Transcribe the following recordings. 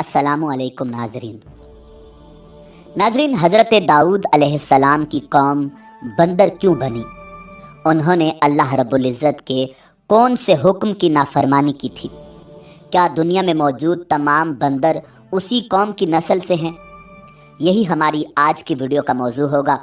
अस्सलामु अलैकुम नाजरीन, हज़रत दाऊद अलैहिस्सलाम की कौम बंदर क्यों बनी? उन्होंने अल्लाह रब्बुल इज़्ज़त के कौन से हुक्म की नाफरमानी की थी? क्या दुनिया में मौजूद तमाम बंदर उसी कौम की नस्ल से हैं? यही हमारी आज की वीडियो का मौजू होगा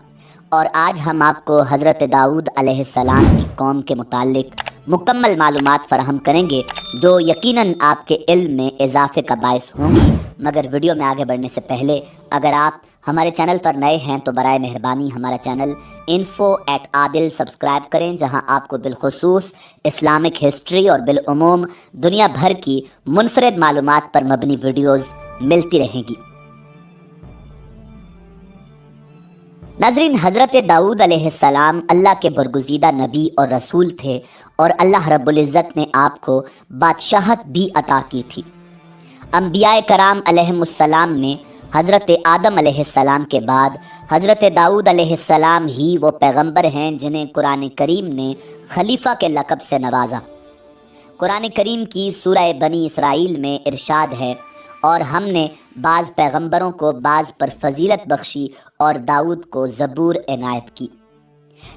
और आज हम आपको हज़रत दाऊद अलैहिस्सलाम की कौम के मुताल्लिक मुकम्मल मालूमात फ़राहम करेंगे जो यकीनन आपके इल्म में इजाफ़े का बायस होंगी। मगर वीडियो में आगे बढ़ने से पहले अगर आप हमारे चैनल पर नए हैं तो बराए मेहरबानी हमारा चैनल info@adil सब्सक्राइब करें, जहां आपको बिलखुसूस इस्लामिक हिस्ट्री और बिलउमूम दुनिया भर की मुनफरद मालूमात पर मबनी वीडियोज़ मिलती रहेंगी। नाज़रीन, हज़रत दाऊद अलैहिस्सलाम अल्लाह के बरगुज़ीदा नबी और रसूल थे और अल्लाह रब्बुल इज़्ज़त ने आपको बादशाहत भी अता की थी। अंबियाए कराम अलैहिमुस्सलाम में हज़रत आदम अलैहिस्सलाम के बाद हज़रत दाऊद अलैहिस्सलाम ही वो पैगंबर हैं जिन्हें कुरान करीम ने खलीफा के लक़ब से नवाजा। कुरान करीम की सूरह बनी इसराइल में इरशाद है, और हमने बाज़ पैगंबरों को बाज़ पर फजीलत बख्शी और दाऊद को ज़बूर इनायत की।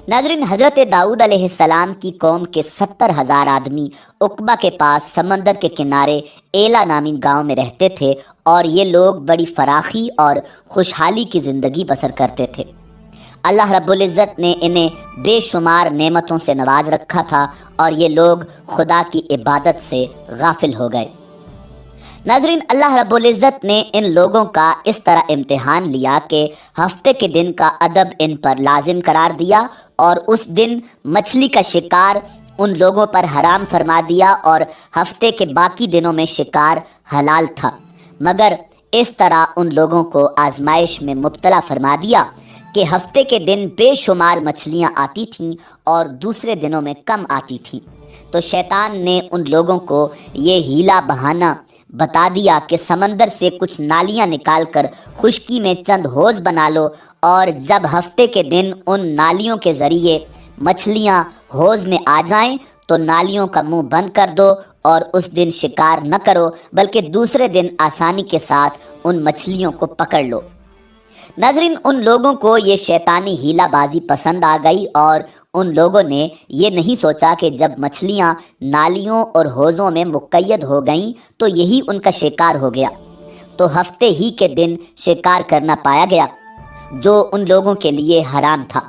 नाज़रीन, हज़रत दाऊद अलैहिस्सलाम की कौम के 70,000 आदमी उक़बा के पास समंदर के किनारे एला नामी गांव में रहते थे और ये लोग बड़ी फराखी और खुशहाली की ज़िंदगी बसर करते थे। अल्लाह रब्बुल इज़्ज़त ने इन्हें बेशुमार नेमतों से नवाज रखा था और ये लोग खुदा की इबादत से गाफिल हो गए। नाज़रीन, अल्लाह रब्बुल इज़्ज़त ने इन लोगों का इस तरह इम्तिहान लिया कि हफ्ते के दिन का अदब इन पर लाजिम करार दिया और उस दिन मछली का शिकार उन लोगों पर हराम फरमा दिया और हफ्ते के बाकी दिनों में शिकार हलाल था। मगर इस तरह उन लोगों को आजमाइश में मुब्तला फरमा दिया कि हफ्ते के दिन बेशुमार मछलियाँ आती थीं और दूसरे दिनों में कम आती थीं। तो शैतान ने उन लोगों को ये हीला बहाना बता दिया कि समंदर से कुछ नालियाँ निकाल कर खुश्की में चंद हौज़ बना लो और जब हफ्ते के दिन उन नालियों के ज़रिए मछलियाँ हौज़ में आ जाएं तो नालियों का मुंह बंद कर दो और उस दिन शिकार न करो, बल्कि दूसरे दिन आसानी के साथ उन मछलियों को पकड़ लो। नाज़रीन, उन लोगों को ये शैतानी हीलाबाजी पसंद आ गई और उन लोगों ने ये नहीं सोचा कि जब मछलियाँ नालियों और हौज़ों में मुक़य्यद हो गईं तो यही उनका शिकार हो गया। तो हफ्ते ही के दिन शिकार करना पाया गया जो उन लोगों के लिए हराम था।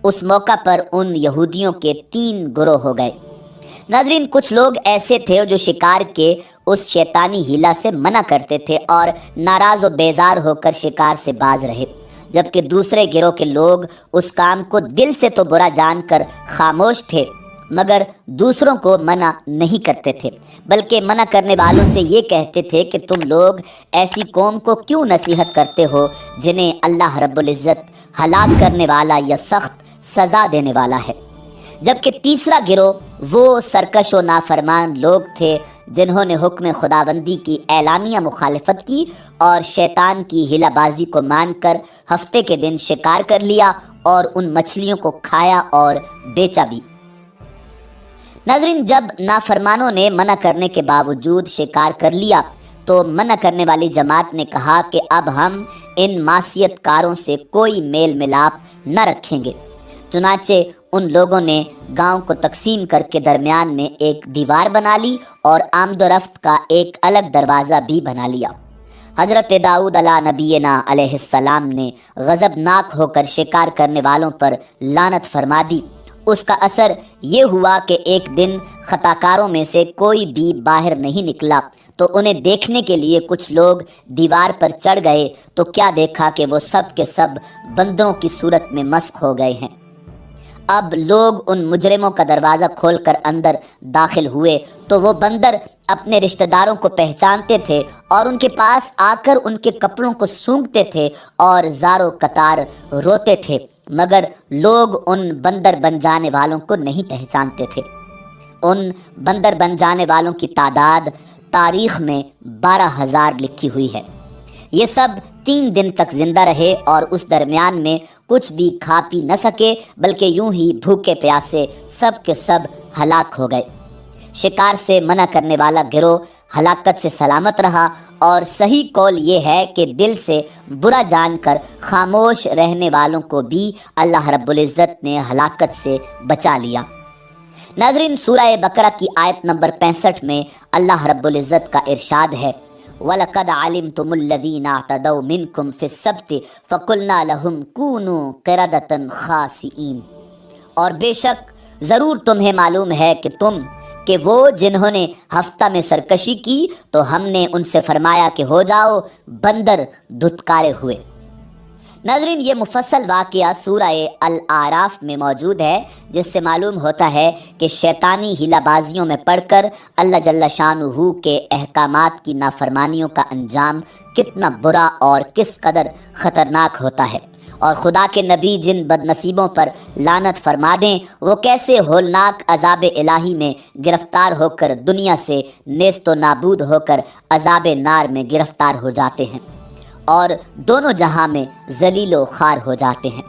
उस मौका पर उन यहूदियों के 3 गिरोह हो गए। नाज़रीन, कुछ लोग ऐसे थे जो शिकार के उस शैतानी हीला से मना करते थे और नाराज़ और बेजार होकर शिकार से बाज रहे, जबकि दूसरे गिरोह के लोग उस काम को दिल से तो बुरा जानकर खामोश थे मगर दूसरों को मना नहीं करते थे, बल्कि मना करने वालों से ये कहते थे कि तुम लोग ऐसी कौम को क्यों नसीहत करते हो जिन्हें अल्लाह रब्बुल इज़्ज़त हलाक करने वाला या सख्त सज़ा देने वाला है। जबकि तीसरा गिरोह वो सरकश व नाफरमान लोग थे जिन्होंने हुक्म खुदाबंदी की एलानिया मुखालिफत की और शैतान की हिलाबाजी को मानकर हफ्ते के दिन शिकार कर लिया और उन मछलियों को खाया और बेचा भी। नाज़रीन, जब नाफरमानों ने मना करने के बावजूद शिकार कर लिया तो मना करने वाली जमात ने कहा कि अब हम इन मासियतकारों से कोई मेल मिलाप न रखेंगे। चुनाचे उन लोगों ने गांव को तकसीम करके दरमियान में एक दीवार बना ली और आमदोरफ्त का एक अलग दरवाज़ा भी बना लिया। हज़रत दाऊद अला नबीना अलैहिस्सलाम ने गज़बनाक होकर शिकार करने वालों पर लानत फरमा दी। उसका असर ये हुआ कि एक दिन खताकारों में से कोई भी बाहर नहीं निकला तो उन्हें देखने के लिए कुछ लोग दीवार पर चढ़ गए तो क्या देखा कि वो सब के सब बंदरों की सूरत में मस्ख हो गए हैं। अब लोग उन मुजरिमों का दरवाज़ा खोलकर अंदर दाखिल हुए तो वो बंदर अपने रिश्तेदारों को पहचानते थे और उनके पास आकर उनके कपड़ों को सूंघते थे और ज़ारो कतार रोते थे, मगर लोग उन बंदर बन जाने वालों को नहीं पहचानते थे। उन बंदर बन जाने वालों की तादाद तारीख़ में 12,000 लिखी हुई है। ये सब 3 दिन तक जिंदा रहे और उस दरमियान में कुछ भी खा पी न सके, बल्कि यूं ही भूखे प्यासे सब के सब हलाक हो गए। शिकार से मना करने वाला गिरोह ہلاکت سے سلامت رہا، اور صحیح قول یہ ہے کہ دل سے برا جان کر خاموش رہنے والوں کو بھی اللہ رب العزت نے ہلاکت سے بچا لیا۔ ناظرین، سورہ بقرہ کی آیت نمبر 65 میں اللہ رب العزت کا ارشاد ہے، وَلَقَدْ عَلِمْتُمُ الَّذِينَ اعْتَدَوْا مِنْكُمْ فِي السَّبْتِ فَقُلْنَا لَهُمْ كُونُوا قِرَدَةً خَاسِئِينَ، اور بے شک ضرور تمہیں معلوم ہے کہ وہ جنہوں نے ہفتہ میں سرکشی کی تو ہم نے ان سے فرمایا کہ ہو جاؤ بندر دھتکارے ہوئے۔ ناظرین، یہ مفصل واقعہ سورہ الاعراف میں موجود ہے، جس سے معلوم ہوتا ہے کہ شیطانی ہیلہ بازیوں میں پڑھ کر اللہ جل شانہ کے احکامات کی نافرمانیوں کا انجام کتنا برا اور کس قدر خطرناک ہوتا ہے، اور خدا کے نبی جن بد نصیبوں پر لعنت فرما دیں وہ کیسے ہولناک عذاب الہی میں گرفتار ہو کر دنیا سے نیست و نابود ہو کر عذاب نار میں گرفتار ہو جاتے ہیں اور دونوں جہاں میں ذلیل و خوار ہو جاتے ہیں۔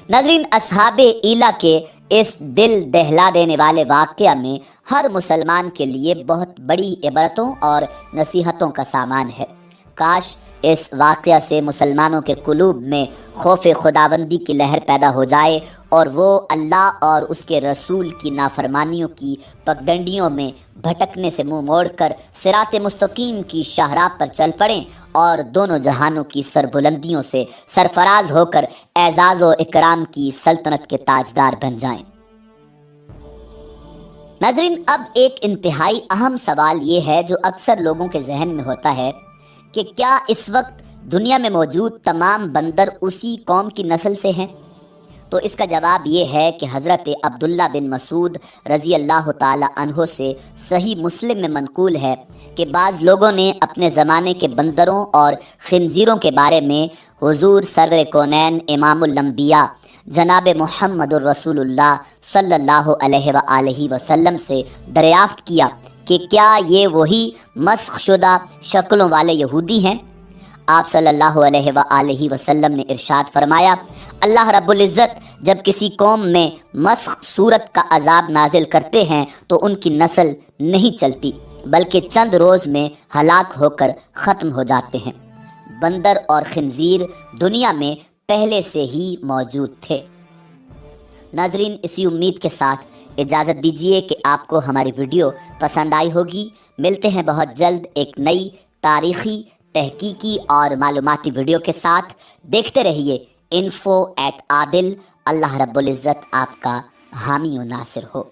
ناظرین، اصحاب ایلا کے اس دل دہلا دینے والے واقعہ میں ہر مسلمان کے لیے بہت بڑی عبرتوں اور نصیحتوں کا سامان ہے۔ کاش اس واقعہ سے مسلمانوں کے قلوب میں خوف خداوندی کی لہر پیدا ہو جائے اور وہ اللہ اور اس کے رسول کی نافرمانیوں کی پگڈنڈیوں میں بھٹکنے سے منہ موڑ کر صراط مستقیم کی شاہراہ پر چل پڑیں اور دونوں جہانوں کی سربلندیوں سے سرفراز ہو کر اعزاز و اکرام کی سلطنت کے تاجدار بن جائیں۔ ناظرین، اب ایک انتہائی اہم سوال یہ ہے جو اکثر لوگوں کے ذہن میں ہوتا ہے کہ کیا اس وقت دنیا میں موجود تمام بندر اسی قوم کی نسل سے ہیں؟ تو اس کا جواب یہ ہے کہ حضرت عبداللہ بن مسعود رضی اللہ تعالی عنہ سے صحیح مسلم میں منقول ہے کہ بعض لوگوں نے اپنے زمانے کے بندروں اور خنزیروں کے بارے میں حضور سرور کونین امام الانبیاء جناب محمد الرسول اللہ صلی اللہ علیہ وآلہ وسلم سے دریافت کیا کہ کیا یہ وہی مسخ شدہ شکلوں والے یہودی ہیں؟ آپ صلی اللہ علیہ وآلہ وسلم نے ارشاد فرمایا، اللہ رب العزت جب کسی قوم میں مسخ صورت کا عذاب نازل کرتے ہیں تو ان کی نسل نہیں چلتی بلکہ چند روز میں ہلاک ہو کر ختم ہو جاتے ہیں۔ بندر اور خنزیر دنیا میں پہلے سے ہی موجود تھے۔ ناظرین، اسی امید کے ساتھ اجازت دیجیے کہ آپ کو ہماری ویڈیو پسند آئی ہوگی۔ ملتے ہیں بہت جلد ایک نئی تاریخی، تحقیقی اور معلوماتی ویڈیو کے ساتھ۔ دیکھتے رہیے info@adil۔ اللہ رب العزت آپ کا حامی و ناصر ہو۔